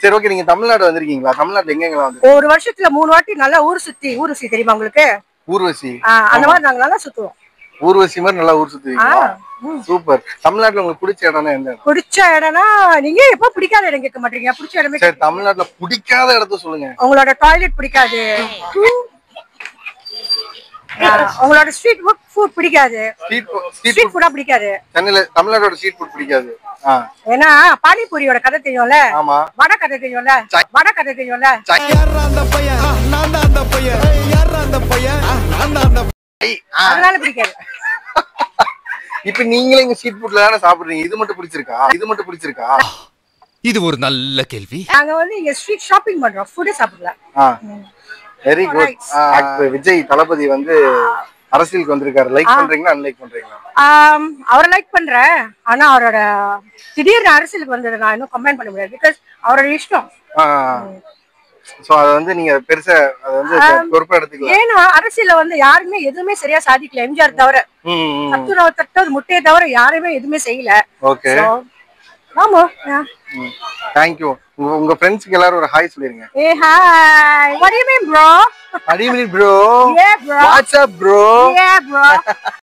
சரி ஓகே, நீங்க தமிழ்நாடு வந்திருக்கீங்களா? தமிழ்நாட்டுல எங்கெங்கலாம் வந்து? ஒரு வருஷத்துல 3 வாட்டி நல்லா ஊர்வசி தெரியுமா உங்களுக்கு? ஊர்வசி. அந்த மாதிரி நாங்க நல்லா சுத்துவோம். ஊர்வசி மாதிரி நல்லா ஊர் சுத்துவீங்களா? சூப்பர். தமிழ்நாட்டுல உங்களுக்கு பிடிச்ச இடம்னா எந்த இடம்? பிடிச்ச இடம்னா நீங்க எப்ப பிடிக்காத இடம் கேட்க மாட்டீங்க. பிடிச்ச இடமே. சரி, தமிழ்நாட்டுல பிடிக்காத இடத்த சொல்லுங்க. உங்களோட டாய்லெட் பிடிக்காது, உங்களோட ஸ்ட்ரீட் ஃபுட் பிடிக்காது, ஸ்ட்ரீட் ஃபுட்டா பிடிக்காது. சென்னையில தமிழ்நாட்டோட ஸ்ட்ரீட் ஃபுட் பிடிக்காது. ஏன்னா பானிபூரியோட கதை தெரியும்ல, வடை கதை தெரியும்ல, வடை கதை தெரியும்ல. அதனால பிடிக்காது. இப்ப நீங்களே இங்க ஸ்ட்ரீட் ஃபுட்ல தானே சாப்பிடுறீங்க, இது மட்டும் பிடிச்சிருக்கா? இது மட்டும் பிடிச்சிருக்கா? இது ஒரு நல்ல கேள்வி. நாங்க வந்து இங்க ஸ்ட்ரீட் ஷாப்பிங் பண்றோம், ஃபுட் சாப்பிடலாம். Very good. விஜய் தளபதி வந்து அரசியலுக்கு வந்திருக்காரு. லைக் பண்றீங்களா, அன்லைக் பண்றீங்களா? அவரை லைக் பண்றேன். ஆனா அவரோட திடீர்னு அரசியலுக்கு வந்ததை நான் இன்னும் கமெண்ட் பண்ண முடியாது. பிகாஸ் அவரோட இஷ்டம். சோ அது வந்து நீங்க பெருசா அது வந்து பொறுப்பா எடுத்துக்கலாம். ஏன்னா அரசியல்ல வந்து யாருமே எதுவுமே சரியா சாதிக்கல. எம்ஜிஆர் தவிர, சத்துணவு தட்டது முட்டையை தவிர யாருமே எதுவுமே செய்யல. ஓகே, ஆமா. Thank you. உங்க ஃப்ரெண்ட்ஸ்க்கு எல்லாரும் ஒரு ஹாய் சொல்லிருங்க. Hey hi. What do you mean bro? What do you mean bro? Yeah bro. What's up bro? Yeah bro.